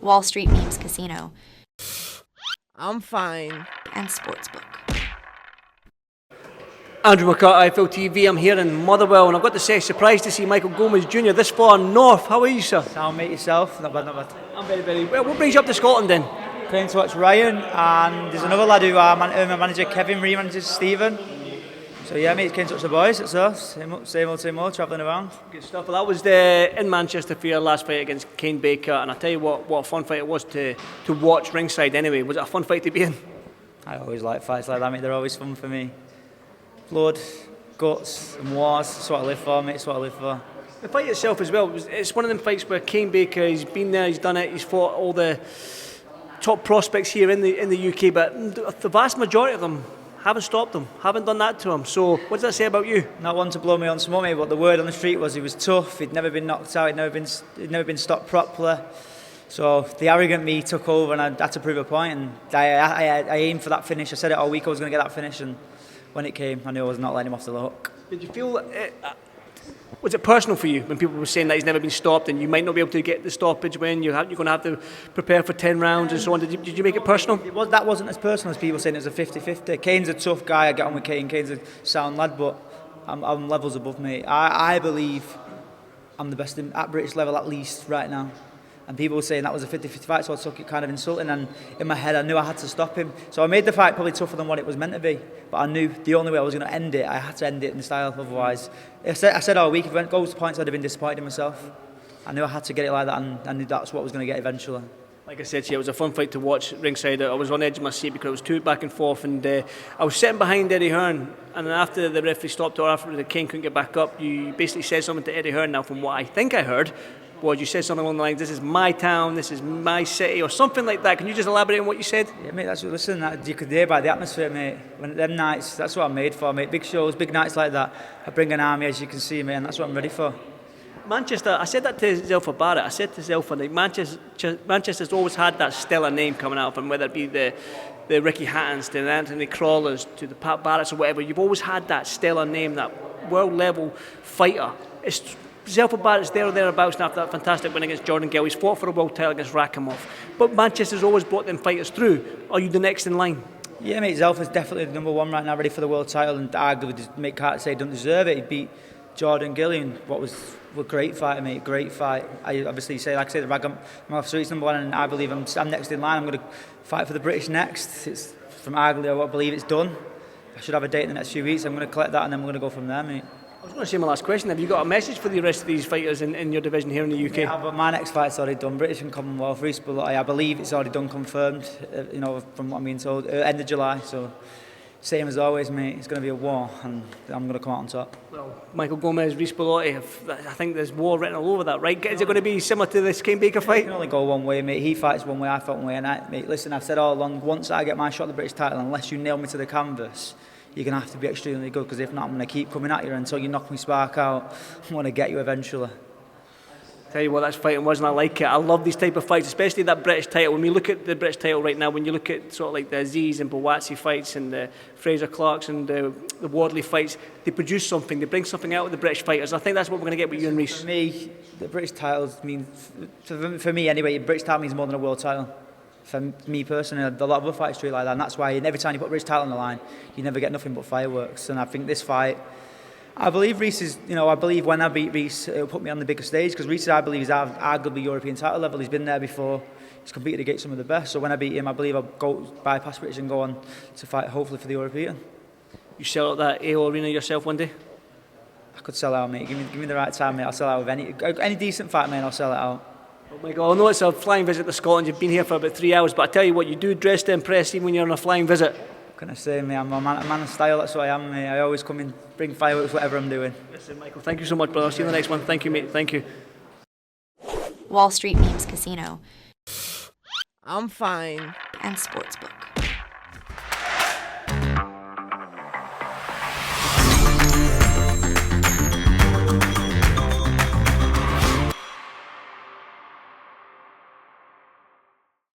Wall Street Memes Casino, I'm fine. and Sportsbook. Andrew McCart, IFLTV. I'm here in Motherwell, and I've got to say, surprised to see Michael Gomez Jr. this far north. How are you, sir? Sound mate yourself, not bad, not bad. I'm very, very well. What brings you up to Scotland then? Came to watch Ryan, and there's another lad who my manager Kevin remanages Stephen. So yeah, mate, came to watch the boys. It's us, same old, travelling around. Good stuff. Well, that was in Manchester for your last fight against Kane Baker, and I tell you what a fun fight it was to watch ringside. Anyway, was it a fun fight to be in? I always like fights like that, mate. They're always fun for me. Blood, guts, and wars. That's what I live for, mate. It's what I live for. The fight itself as well, it's one of them fights where Kane Baker, he's been there, he's done it, he's fought all the top prospects here in the UK, but the vast majority of them haven't stopped him, haven't done that to him. So what does that say about you? Not one to blow me on smoke, mate, but the word on the street was he was tough, he'd never been knocked out, he'd never been stopped properly. So the arrogant me took over and I had to prove a point, and I aimed for that finish. I said it all week I was going to get that finish, and when it came, I knew I was not letting him off the hook. Did you feel was it personal for you when people were saying that he's never been stopped and you might not be able to get the stoppage when you're going to have to prepare for 10 rounds and so on? Did you make it personal? That wasn't as personal as people saying it was a 50-50. Kane's a tough guy, I get on with Kane. Kane's a sound lad, but I'm levels above me. I believe I'm the best at British level at least right now. And people were saying that was a 50-50 fight, so I took it kind of insulting, and in my head I knew I had to stop him. So I made the fight probably tougher than what it was meant to be, but I knew the only way I was going to end it, I had to end it in style, otherwise. I said all week, if it goes to points I'd have been disappointed in myself. I knew I had to get it like that, and I knew that's what I was going to get eventually. Like I said to you, it was a fun fight to watch ringside. I was on the edge of my seat because it was two back and forth, and I was sitting behind Eddie Hearn, and then after the referee stopped or after the King couldn't get back up, you basically said something to Eddie Hearn. Now, from what I think I heard, was you said something along the lines, this is my town, this is my city, or something like that. Can you just elaborate on what you said? Yeah, mate, that's what, listen, you could hear by the atmosphere, mate. When them nights, that's what I'm made for, mate. Big shows, big nights like that. I bring an army, as you can see, mate, and that's what I'm ready for. Manchester, I said that to Zelfa Barrett. I said to Zelfa, like, Manchester's always had that stellar name coming out of them, whether it be the Ricky Hattons, to the Anthony Crawlers, to the Pat Barretts or whatever. You've always had that stellar name, that world-level fighter. Zelfa Barrett's there or thereabouts after that fantastic win against Jordan Gill. He's fought for a world title against Rakhimov. But Manchester's always brought them fighters through. Are you the next in line? Yeah, mate, Zelfa's definitely the number one right now, ready for the world title, and arguably McCart say he doesn't deserve it. He beat Jordan Gill in what was a great fight, mate, great fight. I obviously say, like I say, the Rakhimov, so he's number one, and I believe I'm next in line. I'm going to fight for the British next. It's from arguably, I believe it's done. I should have a date in the next few weeks. I'm going to collect that, and then we're going to go from there, mate. I was going to say my last question. Have you got a message for the rest of these fighters in your division here in the UK? Yeah, but my next fight's already done. British and Commonwealth, Reece, Bellotti. I believe it's already done, confirmed. From what I'm being told, end of July. So, same as always, mate. It's going to be a war, and I'm going to come out on top. Well, Michael Gomez, Reece Bellotti. I think there's war written all over that, right? Is it going to be similar to this Kane Baker fight? It can only go one way, mate. He fights one way, I fight one way, and mate, listen, I've said all along. Once I get my shot at the British title, unless you nail me to the canvas, you're going to have to be extremely good, because if not, I'm going to keep coming at you until you knock me spark out. I'm going to get you eventually. Tell you what, that's fighting was, and I like it. I love these type of fights, especially that British title. When we look at the British title right now, when you look at sort of like the Aziz and Bawatsi fights and the Fraser Clarks and the Wardley fights, they produce something, they bring something out of the British fighters. I think that's what we're going to get with you and Reece. For me, the British titles mean, for me anyway, the British title means more than a world title. For me personally, a lot of other fights treat like that, and that's why every time you put a British title on the line, you never get nothing but fireworks. And I think this fight, I believe Reece is, I believe when I beat Reece, it'll put me on the bigger stage, because Reece, I believe, is arguably European title level. He's been there before, he's competed against some of the best. So when I beat him, I believe I'll go bypass British and go on to fight, hopefully, for the European. You sell out that AO Arena yourself one day? I could sell out, mate. Give me the right time, mate. I'll sell out with any decent fight, mate. I'll sell it out. Oh my God, I know it's a flying visit to Scotland. You've been here for about 3 hours, but I tell you what, you do dress to impress even when you're on a flying visit. What can I say, mate? I'm a man of style, that's what I am, mate. I always come in, bring fireworks, whatever I'm doing. Listen, Michael, thank you so much, brother. I'll see you in the next one. Thank you, mate. Thank you. Wall Street Memes Casino, I'm fine. and Sportsbook.